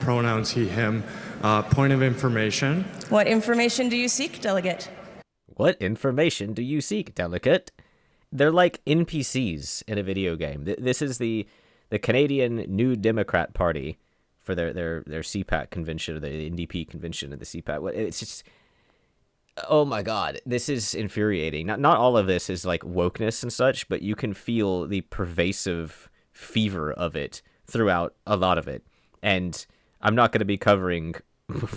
pronouns he, him. Point of information. What information do you seek, delegate? What information do you seek, delegate? They're like NPCs in a video game. This is the Canadian New Democrat Party for their CPAC convention, or the NDP convention of the CPAC. It's just, oh my God, this is infuriating. Not all of this is like wokeness and such, but you can feel the pervasive fever of it throughout a lot of it. And I'm not going to be covering,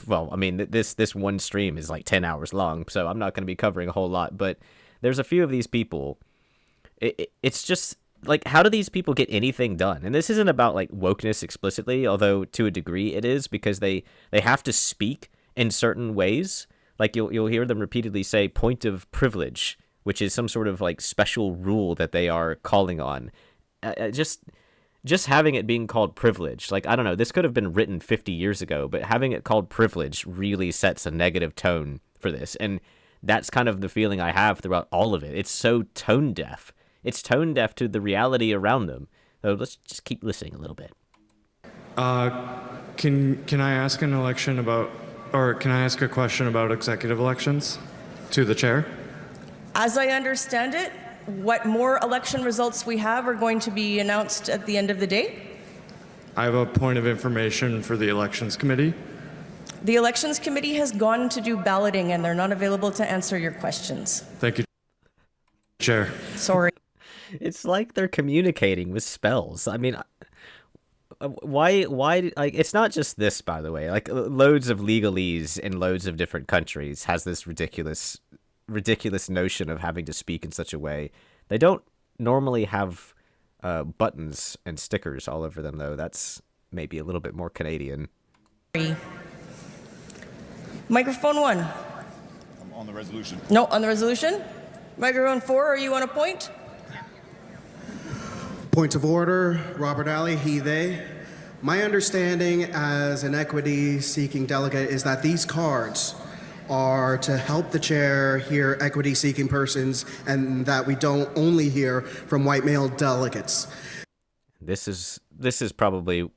well, I mean, this one stream is like 10 hours long, so I'm not going to be covering a whole lot, but there's a few of these people. It's just like, how do these people get anything done? And this isn't about like wokeness explicitly, although to a degree it is, because they have to speak in certain ways. Like you'll hear them repeatedly say point of privilege, which is some sort of like special rule that they are calling on. Just having it being called privilege, like, I don't know, this could have been written 50 years ago, but having it called privilege really sets a negative tone for this. And that's kind of the feeling I have throughout all of it. It's so tone deaf. It's tone deaf to the reality around them. So let's just keep listening a little bit. Can I ask can I ask a question about executive elections to the chair? As I understand it, what more election results we have are going to be announced at the end of the day. I have a point of information for the elections committee. The elections committee has gone to do balloting and they're not available to answer your questions. Thank you, Chair. Sorry. It's like they're communicating with spells. I mean, why, like, it's not just this, by the way. Like, loads of legalese in loads of different countries has this ridiculous notion of having to speak in such a way. They don't normally have buttons and stickers all over them, though. That's maybe a little bit more Canadian. Microphone 1. I'm on the resolution. No, on the resolution. Microphone 4, are you on a point? Point of order, Robert Alley, he, they. My understanding as an equity-seeking delegate is that these cards are to help the chair hear equity-seeking persons, and that we don't only hear from white male delegates. This is probably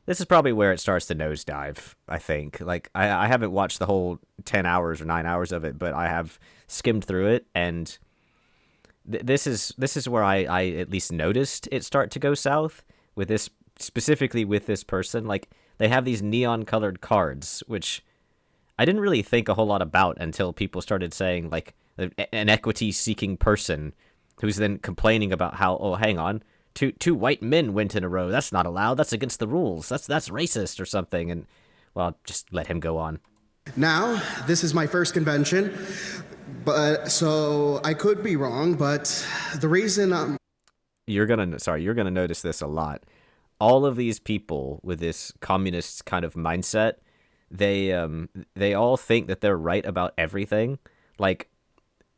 where it starts to nosedive, I think. Like, I haven't watched the whole 10 hours or 9 hours of it, but I have skimmed through it, and this is where I at least noticed it start to go south with this, specifically with this person. Like, they have these neon colored cards, which I didn't really think a whole lot about until people started saying, like, an equity seeking person who's then complaining about how, oh, hang on, two white men went in a row. That's not allowed. That's against the rules. That's racist or something. And, well, just let him go on. Now, this is my first convention, but so I could be wrong, but the reason you're gonna notice this a lot. All of these people with this communist kind of mindset, they all think that they're right about everything. Like,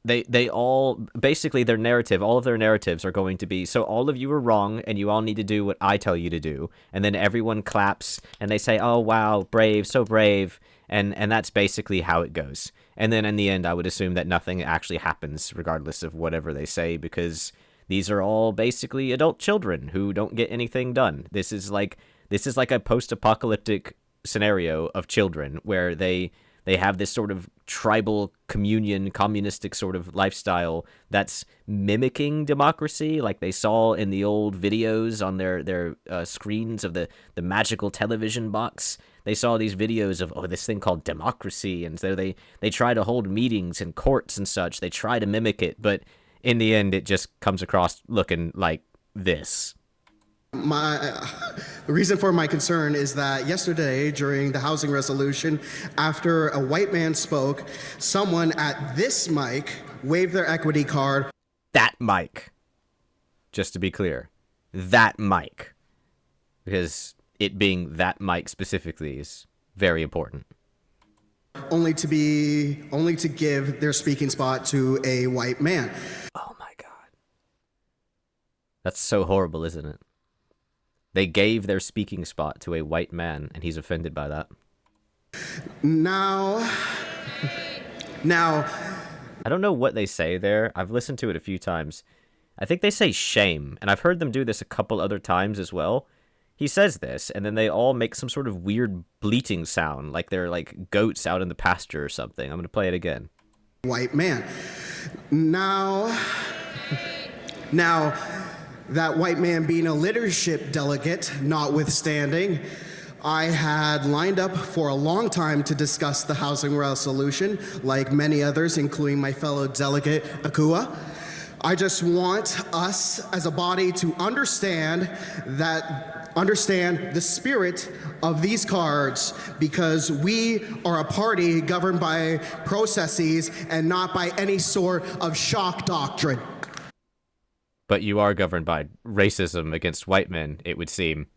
they all, basically their narrative, all of their narratives are going to be, so all of you are wrong and you all need to do what I tell you to do. And then everyone claps and they say, oh wow, brave, so brave. And that's basically how it goes. And then in the end, I would assume that nothing actually happens regardless of whatever they say, because these are all basically adult children who don't get anything done. This is like a post-apocalyptic scenario of children where they have this sort of tribal communion, communistic sort of lifestyle that's mimicking democracy, like they saw in the old videos on their screens of the magical television box. They saw these videos of, oh, this thing called democracy, and so they try to hold meetings in courts and such. They try to mimic it, but in the end, it just comes across looking like this. the reason for my concern is that yesterday during the housing resolution, after a white man spoke, someone at this mic waved their equity card. That mic. Just to be clear, that mic. Because it being that mic specifically is very important. Only to give their speaking spot to a white man. Oh my God. That's so horrible, isn't it? They gave their speaking spot to a white man, and he's offended by that. Now, I don't know what they say there. I've listened to it a few times. I think they say shame, and I've heard them do this a couple other times as well. he says this, and then they all make some sort of weird bleating sound, like they're like goats out in the pasture or something. I'm going to play it again. White man. Now, that white man being a leadership delegate notwithstanding, I had lined up for a long time to discuss the housing resolution, like many others, including my fellow delegate, Akua. I just want us as a body to understand the spirit of these cards, because we are a party governed by processes and not by any sort of shock doctrine. But you are governed by racism against white men, it would seem.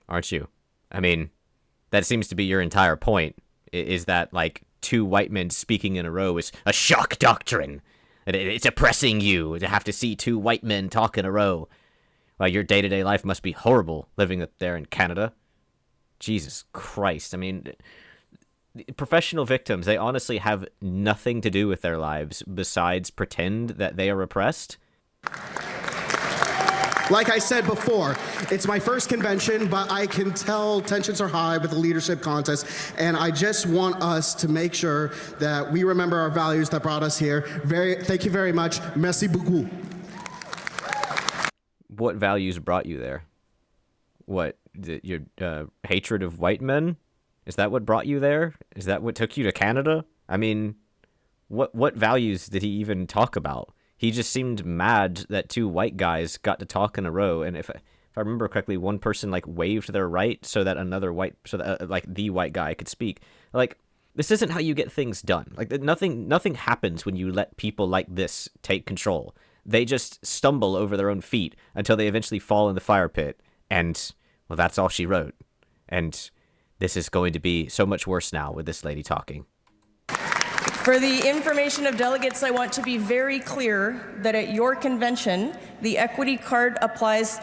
Aren't you? I mean, that seems to be your entire point, is that, like, two white men speaking in a row is a shock doctrine. It's oppressing you to have to see two white men talk in a row. Well, your day-to-day life must be horrible living up there in Canada. Jesus Christ. I mean, professional victims, they honestly have nothing to do with their lives besides pretend that they are oppressed. Like I said before, it's my first convention, but I can tell tensions are high with the leadership contest, and I just want us to make sure that we remember our values that brought us here. Thank you very much. Merci beaucoup. What values brought you there? What, your hatred of white men? Is that what brought you there? Is that what took you to Canada? I mean, what values did he even talk about? He just seemed mad that two white guys got to talk in a row, and if I remember correctly, one person like waved their right so that the white guy could speak. Like, this isn't how you get things done. Like, nothing happens when you let people like this take control. They just stumble over their own feet until they eventually fall in the fire pit, and well, that's all she wrote. And this is going to be so much worse now with this lady talking. For the information of delegates, I want to be very clear that at your convention, the equity card applies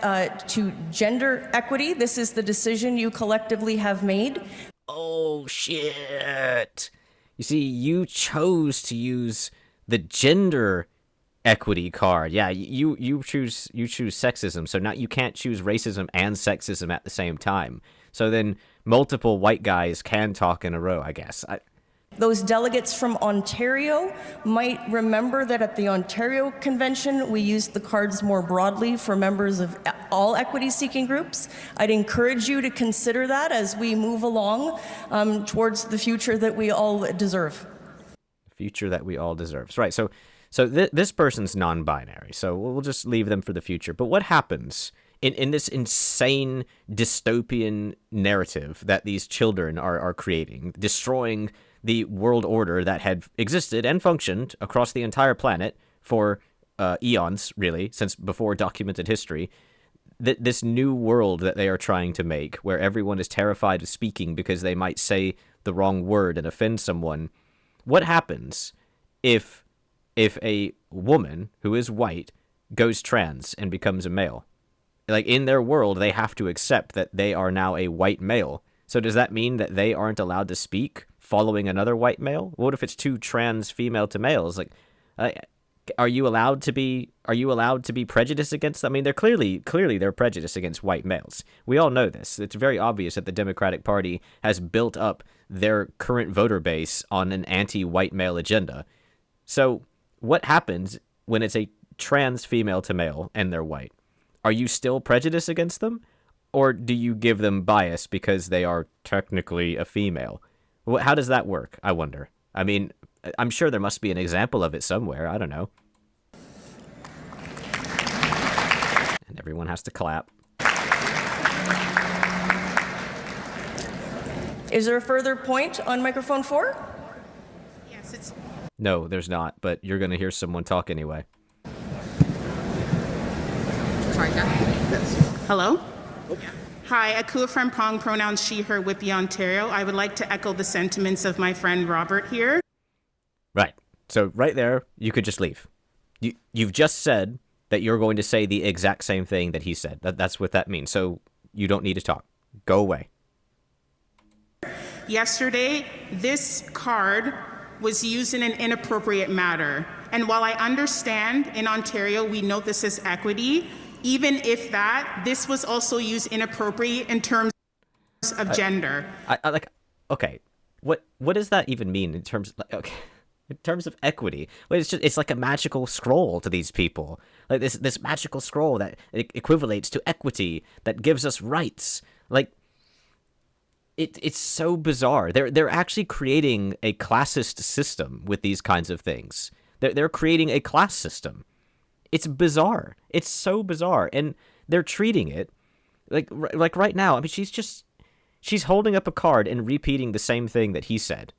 to gender equity. This is the decision you collectively have made. Oh, shit. You see, you chose to use the gender equity card. Yeah, you choose sexism, so now you can't choose racism and sexism at the same time. So then multiple white guys can talk in a row, I guess. Those delegates from Ontario might remember that at the Ontario Convention, we used the cards more broadly for members of all equity-seeking groups. I'd encourage you to consider that as we move along towards the future that we all deserve. Future that we all deserve. Right, so this person's non-binary, so we'll just leave them for the future. But what happens in this insane dystopian narrative that these children are creating, destroying the world order that had existed and functioned across the entire planet for eons, really, since before documented history? This new world that they are trying to make, where everyone is terrified of speaking because they might say the wrong word and offend someone. What happens if a woman who is white goes trans and becomes a male? Like, in their world, they have to accept that they are now a white male. So does that mean that they aren't allowed to speak following another white male? What if it's two trans female to males? Like, are you allowed to be prejudiced against them? I mean, they're clearly they're prejudiced against white males. We all know this. It's very obvious that the Democratic Party has built up their current voter base on an anti-white male agenda. So what happens when it's a trans female to male and they're white? Are you still prejudiced against them? Or do you give them bias because they are technically a female? How does that work, I wonder? I mean, I'm sure there must be an example of it somewhere. I don't know. And everyone has to clap. Is there a further point on microphone 4? Yes, it's... No, there's not, but you're going to hear someone talk anyway. Sorry, yes. Hello? Hi, Akua from Prong, pronouns she, her, Whippy, Ontario. I would like to echo the sentiments of my friend Robert here. Right. So right there, you could just leave. You've just said that you're going to say the exact same thing that he said. That's what that means. So you don't need to talk. Go away. Yesterday, this card was used in an inappropriate manner. And while I understand in Ontario we note this as equity, Even if that, this was also used inappropriately in terms of gender. I like, okay, what does that even mean in terms of, okay, in terms of equity? Well, it's like a magical scroll to these people, like this magical scroll that equivalates to equity, that gives us rights. Like, it's so bizarre. They're actually creating a classist system with these kinds of things. They're creating a class system. It's bizarre. It's so bizarre, and they're treating it like right now. I mean, she's holding up a card and repeating the same thing that he said,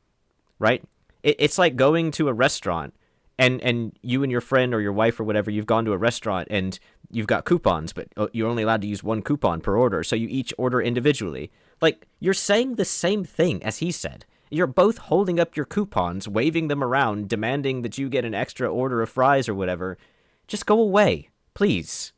right? It's like going to a restaurant, and you and your friend or your wife or whatever, you've gone to a restaurant and you've got coupons, but you're only allowed to use one coupon per order, so you each order individually. Like, you're saying the same thing as he said. You're both holding up your coupons, waving them around, demanding that you get an extra order of fries or whatever. Just go away, please.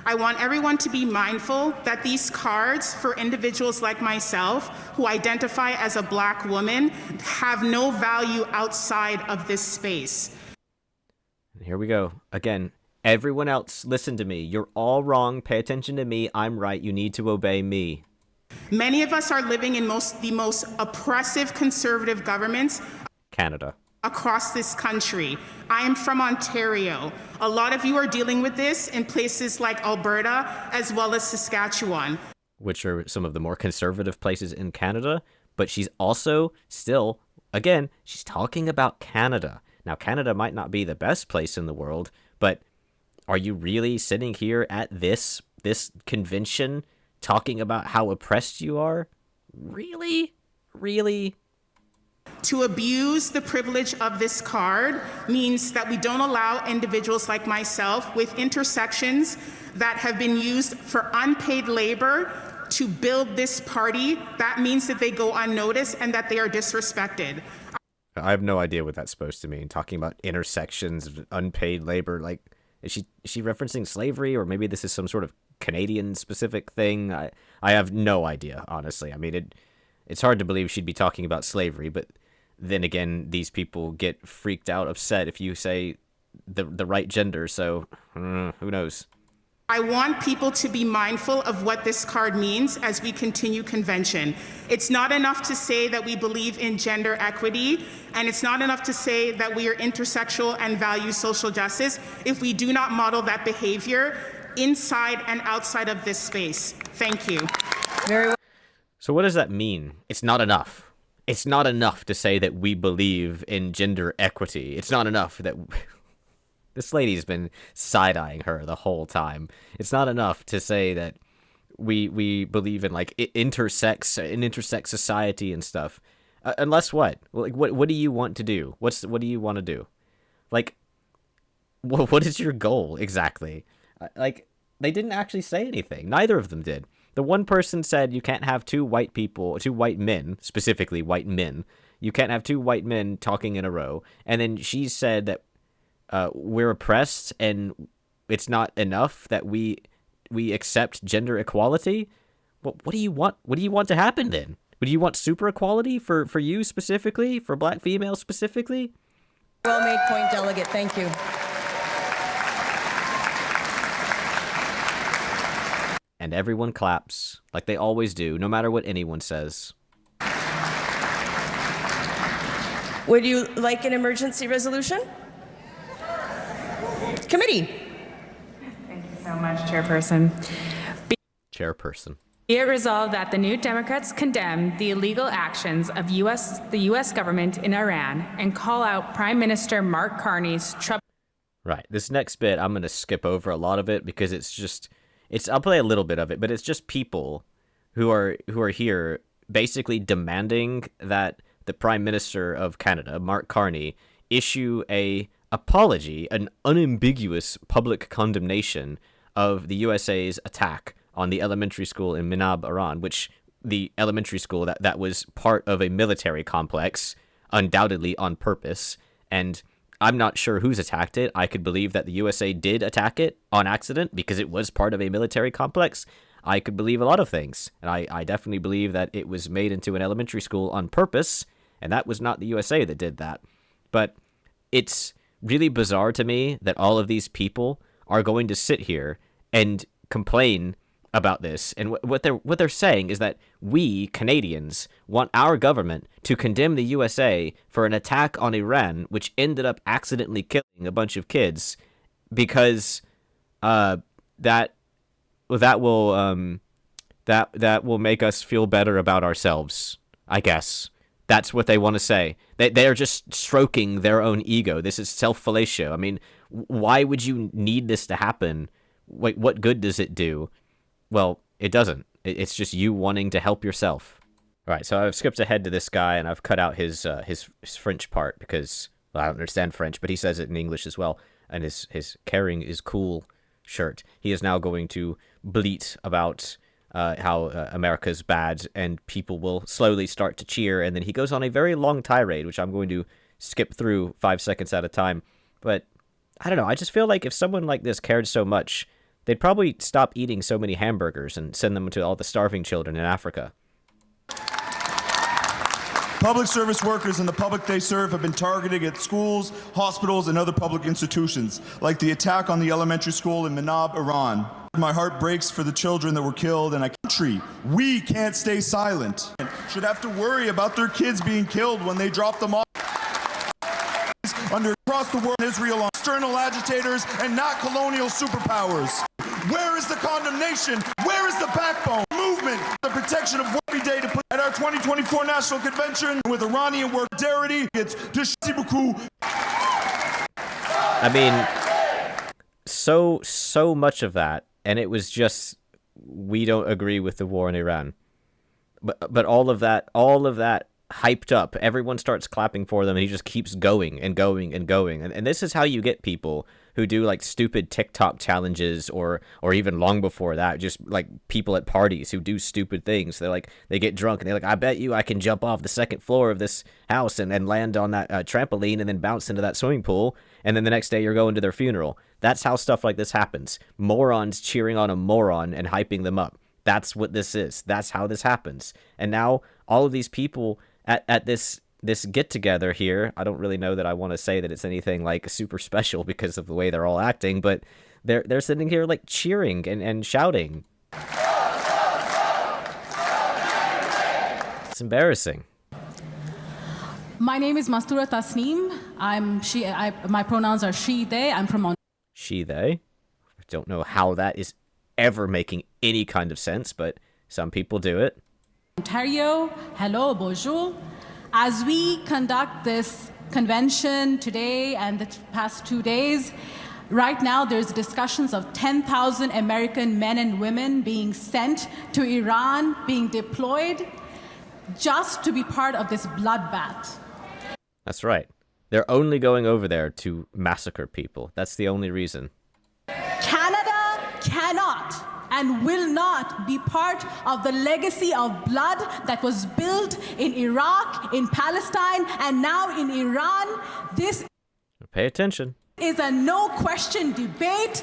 I want everyone to be mindful that these cards for individuals like myself who identify as a Black woman have no value outside of this space. Here we go. Again, everyone else, listen to me. You're all wrong. Pay attention to me. I'm right. You need to obey me. Many of us are living in the most oppressive conservative governments. Canada. Across this country. I am from Ontario. A lot of you are dealing with this in places like Alberta as well as Saskatchewan. Which are some of the more conservative places in Canada. But she's also still, again, she's talking about Canada. Now, Canada might not be the best place in the world, but are you really sitting here at this convention talking about how oppressed you are? Really? Really? To abuse the privilege of this card means that we don't allow individuals like myself with intersections that have been used for unpaid labor to build this party. That means that they go unnoticed and that they are disrespected. I have no idea what that's supposed to mean. Talking about intersections of unpaid labor, like, is she referencing slavery, or maybe this is some sort of Canadian specific thing? I have no idea, honestly. I mean, it's hard to believe she'd be talking about slavery, but then again, these people get freaked out, upset if you say the right gender, so who knows? I want people to be mindful of what this card means as we continue convention. It's not enough to say that we believe in gender equity, and it's not enough to say that we are intersexual and value social justice if we do not model that behavior inside and outside of this space. Thank you. Very well. So what does that mean? It's not enough. It's not enough to say that we believe in gender equity. It's not enough that... This lady's been side-eyeing her the whole time. It's not enough to say that we believe in, like, intersex society and stuff. Unless what? Like, what do you want to do? What do you want to do? Like, what is your goal exactly? Like, they didn't actually say anything. Neither of them did. The one person said you can't have two white men, specifically white men. You can't have two white men talking in a row. And then she said that we're oppressed and it's not enough that we accept gender equality. What do you want? What do you want to happen then? Would you want super equality for you specifically, for Black females specifically? Well made point, Delegate. Thank you. And everyone claps, like they always do, no matter what anyone says. Would you like an emergency resolution? Committee. Thank you so much, Chairperson. Chairperson. Be it resolved that the New Democrats condemn the illegal actions of the U.S. government in Iran and call out Prime Minister Mark Carney's Right. This next bit, I'm going to skip over a lot of it because I'll play a little bit of it, but it's just people who are here basically demanding that the Prime Minister of Canada, Mark Carney, issue an apology, an unambiguous public condemnation of the USA's attack on the elementary school in Minab, Iran, which the elementary school that was part of a military complex, undoubtedly on purpose. And I'm not sure who's attacked it. I could believe that the USA did attack it on accident because it was part of a military complex. I could believe a lot of things. And I definitely believe that it was made into an elementary school on purpose, and that was not the USA that did that. But it's really bizarre to me that all of these people are going to sit here and complain about this, and what they're saying is that we Canadians want our government to condemn the USA for an attack on Iran, which ended up accidentally killing a bunch of kids, because that will make us feel better about ourselves, I guess. That's what they want to say. They are just stroking their own ego. This is self-fellatio. I mean, why would you need this to happen? Wait, what good does it do? Well, it doesn't. It's just you wanting to help yourself. All right, so I've skipped ahead to this guy, and I've cut out his French part because, well, I don't understand French, but he says it in English as well. And his caring is cool shirt. He is now going to bleat about how America's bad, and people will slowly start to cheer, and then he goes on a very long tirade, which I'm going to skip through 5 seconds at a time. But I don't know, I just feel like if someone like this cared so much, they'd probably stop eating so many hamburgers and send them to all the starving children in Africa. Public service workers and the public they serve have been targeted at schools, hospitals, and other public institutions, like the attack on the elementary school in Manab, Iran. My heart breaks for the children that were killed in a country. We can't stay silent. Should have to worry about their kids being killed when they drop them off across the world, Israel, on external agitators and not colonial superpowers. Where is the condemnation? Where is the backbone? Movement, the protection of every day to put at our 2024 National Convention with Iranian work solidarity. It's I mean, so much of that, and it was just, we don't agree with the war in Iran. But all of that hyped up, everyone starts clapping for them, and he just keeps going and going and going. And this is how you get people who do like stupid TikTok challenges, or even long before that, just like people at parties who do stupid things. They get drunk and they're like, I bet you I can jump off the second floor of this house and land on that trampoline and then bounce into that swimming pool. And then the next day you're going to their funeral. That's how stuff like this happens. Morons cheering on a moron and hyping them up. That's what this is. That's how this happens. And now all of these people at this get-together here, I don't really know that I want to say that it's anything like super special because of the way they're all acting, but they're sitting here like cheering and shouting. It's embarrassing. My name is Mastura Tasneem. My pronouns are she, they. I'm from She, they? I don't know how that is ever making any kind of sense, but some people do it. Ontario. Hello, bonjour. As we conduct this convention today and the past 2 days, right now there's discussions of 10,000 American men and women being sent to Iran, being deployed, just to be part of this bloodbath. That's right. They're only going over there to massacre people. That's the only reason. Canada cannot and will not be part of the legacy of blood that was built in Iraq, in Palestine, and now in Iran. This Pay attention. is a no-question debate.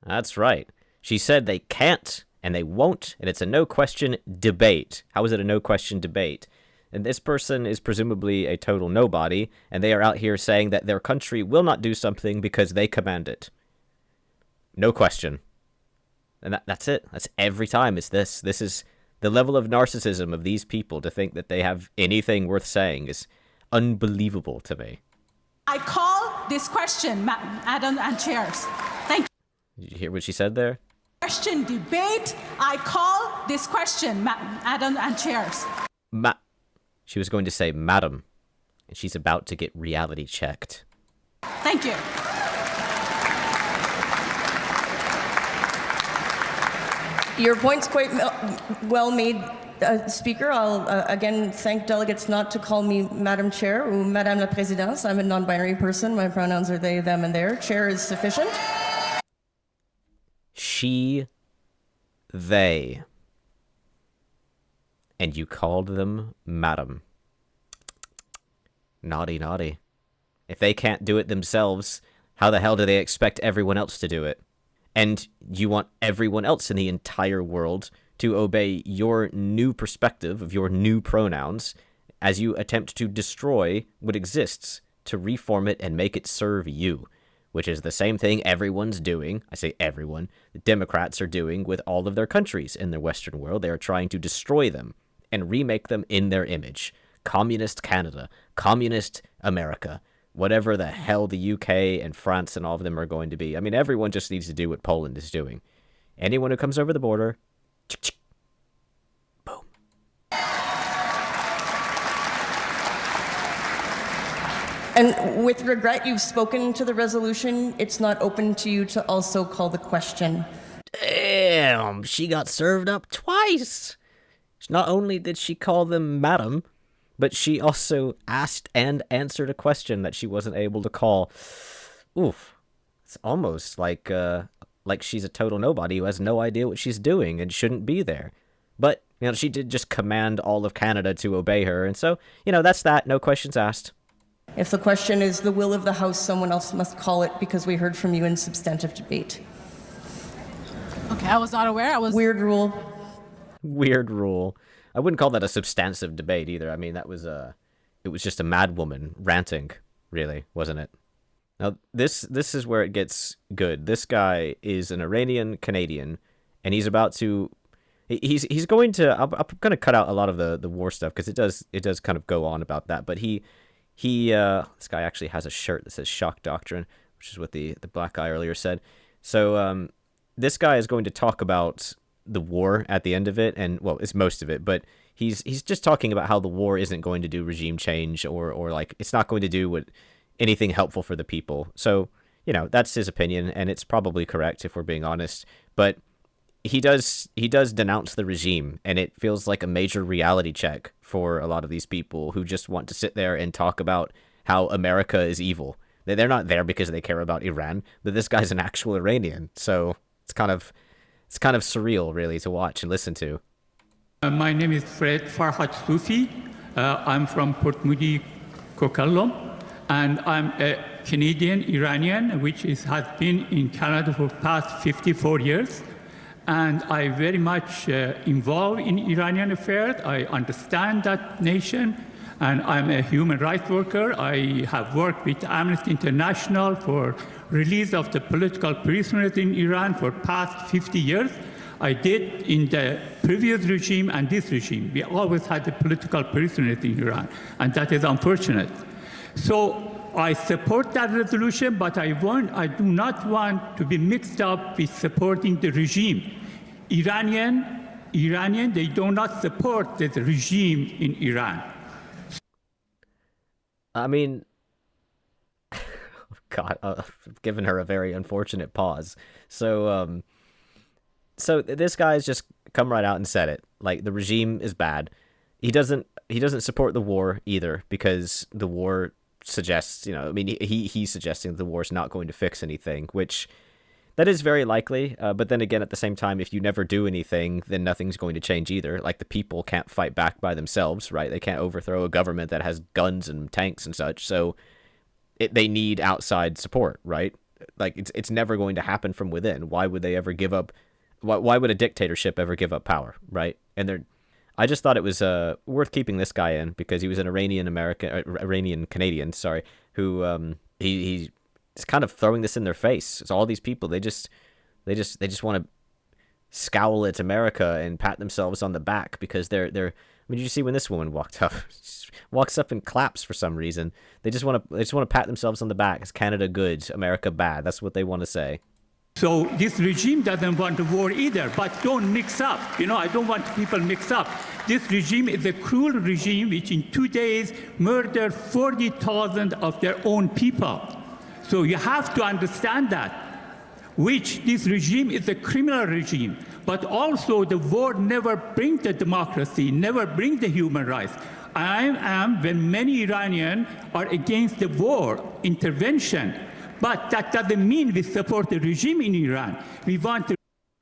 That's right. She said they can't and they won't, and it's a no-question debate. How is it a no-question debate? And this person is presumably a total nobody, and they are out here saying that their country will not do something because they command it. No question. And that's it. That's every time. It's this. This is the level of narcissism of these people. To think that they have anything worth saying is unbelievable to me. I call this question, Madam and Chairs. Thank you. Did you hear what she said there? Question debate. I call this question, Madam and Chairs. She was going to say madam, and she's about to get reality checked. Thank you. Your point's quite well made, Speaker. I'll again thank delegates not to call me Madam Chair or Madame la Présidente. I'm a non-binary person. My pronouns are they, them, and their. Chair is sufficient. She, they. And you called them Madam. Naughty, naughty. If they can't do it themselves, how the hell do they expect everyone else to do it? And you want everyone else in the entire world to obey your new perspective of your new pronouns as you attempt to destroy what exists, to reform it and make it serve you. which is the same thing everyone's doing. I say everyone. The Democrats are doing with all of their countries in the Western world. They are trying to destroy them and remake them in their image. Communist Canada, Communist America, whatever the hell the UK and France and all of them are going to be. I mean, everyone just needs to do what Poland is doing. Anyone who comes over the border, boom. And with regret, you've spoken to the resolution. It's not open to you to also call the question. Damn, she got served up twice. Not only did she call them madam, but she also asked and answered a question that she wasn't able to call. Oof. It's almost like she's a total nobody who has no idea what she's doing and shouldn't be there. But, she did just command all of Canada to obey her, and so, that's that. No questions asked. If the question is the will of the House, someone else must call it because we heard from you in substantive debate. Okay, I was not aware. Weird rule. Weird rule. I wouldn't call that a substantive debate either. I mean, it was just a mad woman ranting, really, wasn't it? Now, this is where it gets good. This guy is an Iranian Canadian, and he's about to... He's going to... I'm going to cut out a lot of the war stuff, because it does kind of go on about that, but this guy actually has a shirt that says Shock Doctrine, which is what the black guy earlier said. So this guy is going to talk about the war at the end of it, and well, it's most of it, but he's just talking about how the war isn't going to do regime change or like it's not going to do anything helpful for the people. So, that's his opinion, and it's probably correct if we're being honest, but he does denounce the regime, and it feels like a major reality check for a lot of these people who just want to sit there and talk about how America is evil. They're not there because they care about Iran, but this guy's an actual Iranian, so it's kind of surreal, really, to watch and listen to. My name is Fred Farhat Sufi. I'm from Port Moody, Coquitlam, and I'm a Canadian Iranian, which has been in Canada for past 54 years. And I very much involved in Iranian affairs. I understand that nation, and I'm a human rights worker. I have worked with Amnesty International for release of the political prisoners in Iran for past 50 years. I did in the previous regime and this regime. We always had the political prisoners in Iran, and that is unfortunate. So I support that resolution, but I do not want to be mixed up with supporting the regime. Iranian, they do not support the regime in Iran. I mean, God, I've given her a very unfortunate pause. So this guy's just come right out and said it. Like, the regime is bad. He doesn't support the war either, because the war suggests, he's suggesting that the war is not going to fix anything, which that is very likely. But then again, at the same time, if you never do anything, then nothing's going to change either. Like, the people can't fight back by themselves, right? They can't overthrow a government that has guns and tanks and such. So they need outside support, right? Like, it's never going to happen from within. Why would they ever give up? Why would a dictatorship ever give up power, right? And I just thought it was worth keeping this guy in because he was an Iranian Canadian, who he's kind of throwing this in their face. It's all these people. They just want to scowl at America and pat themselves on the back because they're. I mean, did you see when this woman walked up? She walks up and claps for some reason. They just want to pat themselves on the back. It's Canada good, America bad. That's what they want to say. So this regime doesn't want the war either, but don't mix up. I don't want people mix up. This regime is a cruel regime which in 2 days murdered 40,000 of their own people. So you have to understand that. This regime is a criminal regime, but also the war never brings the democracy, never brings the human rights. I am, when many Iranians are against the war, intervention, but that doesn't mean we support the regime in Iran. We want to...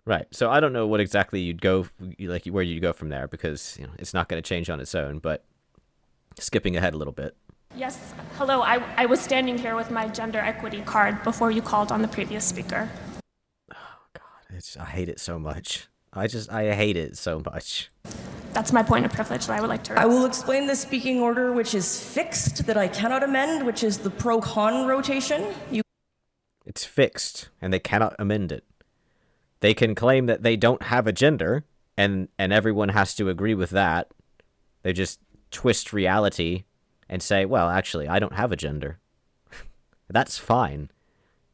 Right. So I don't know what exactly you'd go, like where you'd go from there, because it's not going to change on its own. But skipping ahead a little bit. Yes. Hello. I was standing here with my gender equity card before you called on the previous speaker. Oh God, I hate it so much. I hate it so much. That's my point of privilege that I would like to raise. I will explain the speaking order, which is fixed, that I cannot amend, which is the pro-con rotation. It's fixed, and they cannot amend it. They can claim that they don't have a gender, and everyone has to agree with that. They just twist reality and say, well, actually, I don't have a gender. That's fine.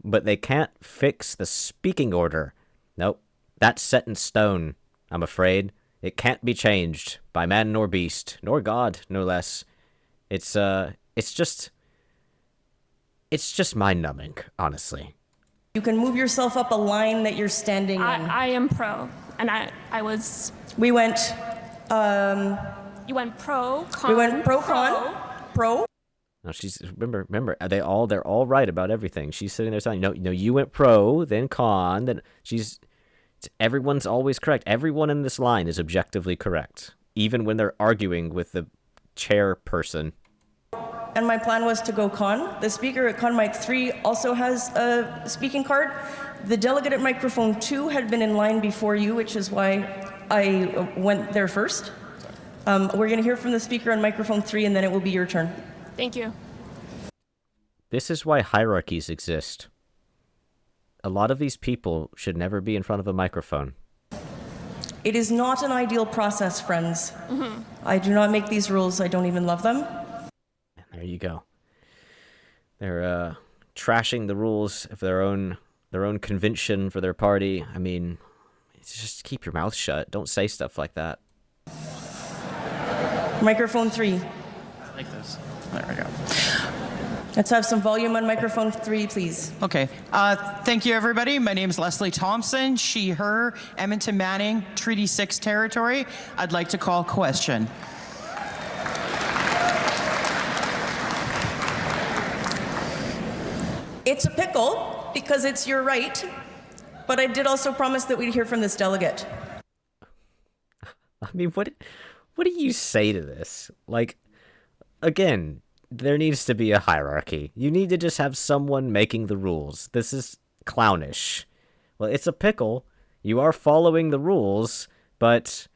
But they can't fix the speaking order. Nope. That's set in stone, I'm afraid. It can't be changed by man nor beast, nor God, no less. It's just mind-numbing, honestly. You can move yourself up a line that you're standing in. I am pro, and I was. We went. You went pro, con. We went con, pro. No, she's remember they're all right about everything. She's sitting there saying, no, you went pro, then con, then everyone's always correct. Everyone in this line is objectively correct, even when they're arguing with the chairperson. And my plan was to go con. The speaker at con mic 3 also has a speaking card. The delegate at microphone 2 had been in line before you, which is why I went there first. We're going to hear from the speaker on microphone 3, and then it will be your turn. Thank you. This is why hierarchies exist. A lot of these people should never be in front of a microphone. It is not an ideal process, friends. Mm-hmm. I do not make these rules. I don't even love them. There you go. They're trashing the rules of their own convention for their party. I mean, just keep your mouth shut. Don't say stuff like that. Microphone 3. I like this. There we go. Let's have some volume on microphone 3, please. Okay. Thank you, everybody. My name is Leslie Thompson. She, her, Edmonton Manning, Treaty 6 territory. I'd like to call question. It's a pickle, because it's your right, but I did also promise that we'd hear from this delegate. I mean, what do you say to this? Like, again, there needs to be a hierarchy. You need to just have someone making the rules. This is clownish. Well, it's a pickle. You are following the rules, but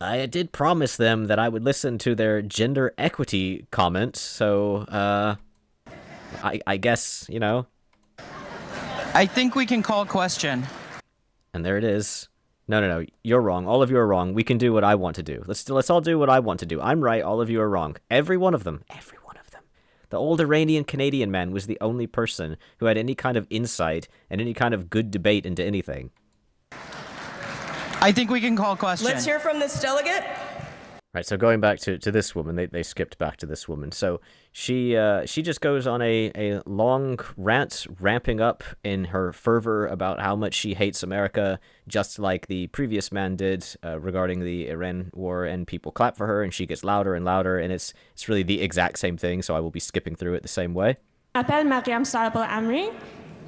I did promise them that I would listen to their gender equity comment, so, I guess, you know. I think we can call question. And there it is. No, you're wrong. All of you are wrong. We can do what I want to do. Let's all do what I want to do. I'm right. All of you are wrong. Every one of them. Every one of them. The old Iranian Canadian man was the only person who had any kind of insight and any kind of good debate into anything. I think we can call question. Let's hear from this delegate. Right, so going back to this woman, they skipped back to this woman. So she just goes on a long rant, ramping up in her fervor about how much she hates America, just like the previous man did regarding the Iran war, and people clap for her, and she gets louder and louder, and it's really the exact same thing, so I will be skipping through it the same way. Appelle Mariam Sarabal Amri,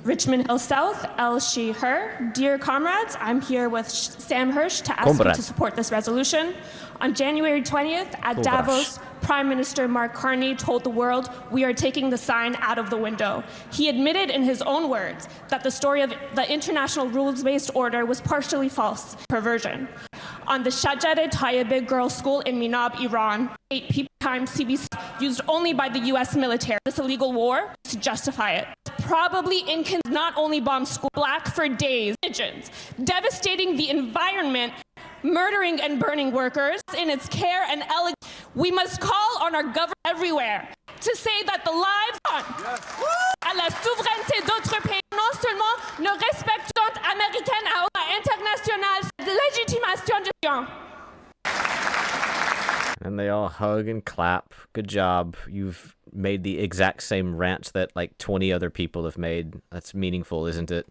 Richmond Hill South, L. She, her. Dear comrades, I'm here with Sam Hirsch to ask you to support this resolution. On January 20th at Davos, Prime Minister Mark Carney told the world, we are taking the sign out of the window. He admitted in his own words that the story of the international rules-based order was partially false, perversion. On the Shajare Tayyib Girls' School in Minab, Iran, 8 people times CBC used only by the US military, this illegal war, to justify it. Probably not only bomb school, black for days, devastating the environment, murdering and burning workers in its care and elegance. We must call on our government everywhere to say that the lives à la souveraineté d'autres pays, non seulement nos respectantes américaines à internationales de légitimation de And they all hug and clap. Good job. You've made the exact same rant that like 20 other people have made. That's meaningful, isn't it?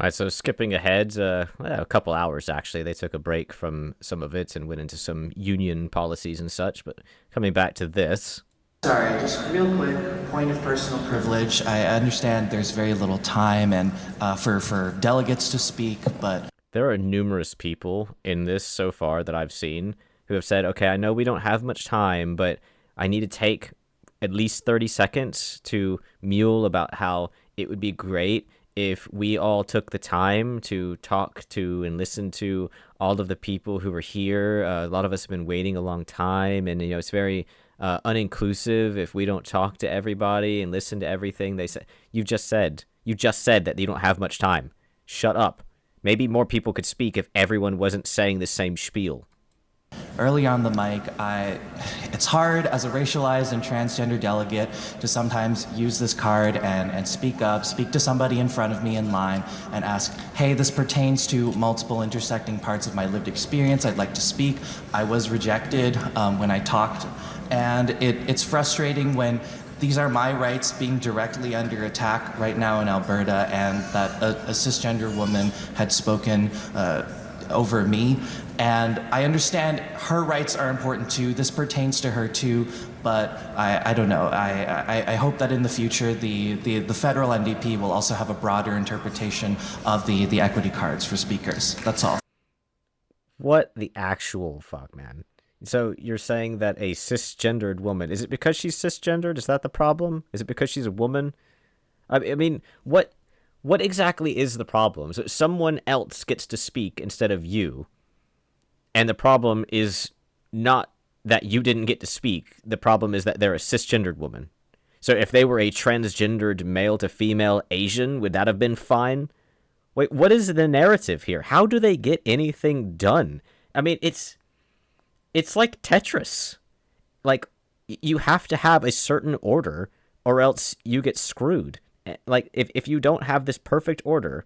All right, so skipping ahead, a couple hours actually, they took a break from some of it and went into some union policies and such, but coming back to this. Sorry, just real quick, point of personal privilege. I understand there's very little time and for delegates to speak, but... There are numerous people in this so far that I've seen who have said, okay, I know we don't have much time, but I need to take at least 30 seconds to mule about how it would be great if we all took the time to talk to and listen to all of the people who were here. A lot of us have been waiting a long time, and it's very uninclusive if we don't talk to everybody and listen to everything they say. You've just said You just said that you don't have much time. Shut up. Maybe more people could speak if everyone wasn't saying the same spiel. Early on the mic, it's hard as a racialized and transgender delegate to sometimes use this card and speak up, speak to somebody in front of me in line and ask, hey, this pertains to multiple intersecting parts of my lived experience. I'd like to speak. I was rejected when I talked. And it's frustrating when these are my rights being directly under attack right now in Alberta, and that a cisgender woman had spoken over me. And I understand her rights are important too. This pertains to her too, but I don't know. I hope that in the future the federal NDP will also have a broader interpretation of the equity cards for speakers. That's all. What the actual fuck, man? So you're saying that a cisgendered woman, is it because she's cisgendered? Is that the problem? Is it because she's a woman? I mean, what exactly is the problem? So someone else gets to speak instead of you, and the problem is not that you didn't get to speak. The problem is that they're a cisgendered woman. So if they were a transgendered male to female Asian, would that have been fine? Wait, what is the narrative here? How do they get anything done? I mean, it's like Tetris. Like, you have to have a certain order or else you get screwed. Like, if you don't have this perfect order...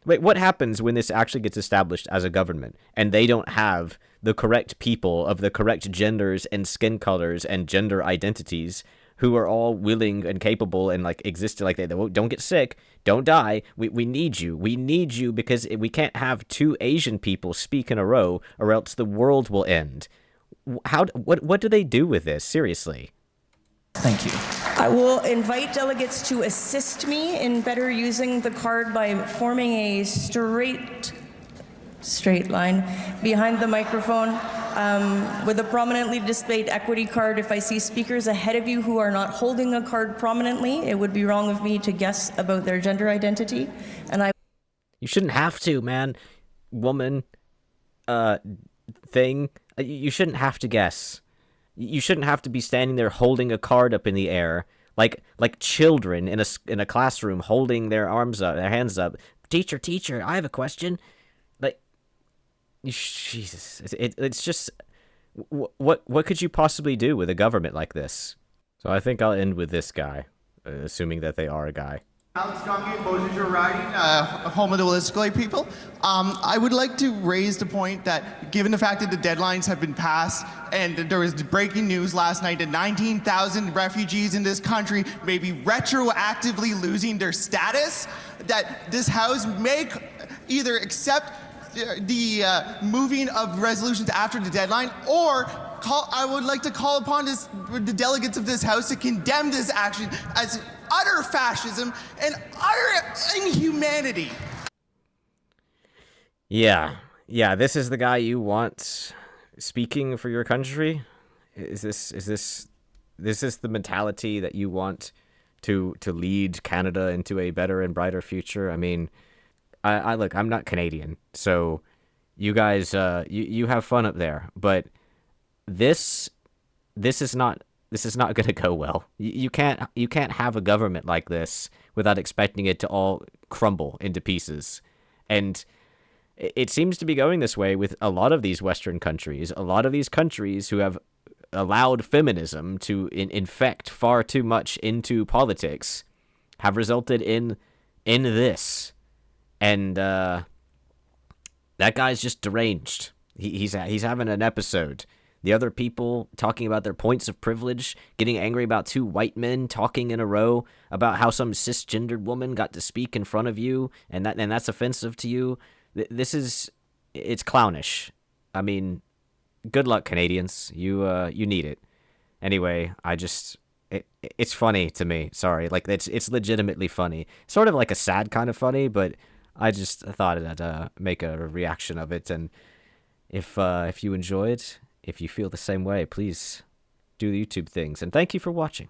Wait, what happens when this actually gets established as a government and they don't have the correct people of the correct genders and skin colors and gender identities who are all willing and capable and, like, exist, like, they don't get sick, don't die, we need you. We need you because we can't have two Asian people speak in a row or else the world will end. What do they do with this? Seriously. Thank you. I will invite delegates to assist me in better using the card by forming a straight line behind the microphone with a prominently displayed equity card. If I see speakers ahead of you who are not holding a card prominently, it would be wrong of me to guess about their gender identity. And You shouldn't have to, man. Woman, thing. You shouldn't have to guess. You shouldn't have to be standing there holding a card up in the air like children in a classroom holding their arms up, their hands up. Teacher, I have a question. Like, Jesus, it's just what could you possibly do with a government like this? So I think I'll end with this guy, assuming that they are a guy. Alex Gongi, Beausejour riding, home of the Wolastoqey people. I would like to raise the point that given the fact that the deadlines have been passed and there was breaking news last night that 19,000 refugees in this country may be retroactively losing their status, that this House may either accept the moving of resolutions after the deadline, or I would like to call upon the delegates of this House to condemn this action as utter fascism and utter inhumanity. Yeah, this is the guy you want speaking for your country? Is this the mentality that you want to lead Canada into a better and brighter future? I mean, I look, I'm not Canadian, so you guys you have fun up there, but this is not going to go well. You can't have a government like this without expecting it to all crumble into pieces. And it seems to be going this way with a lot of these Western countries. A lot of these countries who have allowed feminism to infect far too much into politics have resulted in this. And that guy's just deranged. He's having an episode. The other people talking about their points of privilege, getting angry about two white men talking in a row about how some cisgendered woman got to speak in front of you, and that's offensive to you. It's clownish. I mean, good luck, Canadians. You need it. Anyway, it's funny to me. Sorry, like it's legitimately funny. Sort of like a sad kind of funny, but I just thought I'd make a reaction of it. And if you enjoyed. If you feel the same way, please do the YouTube things. And thank you for watching.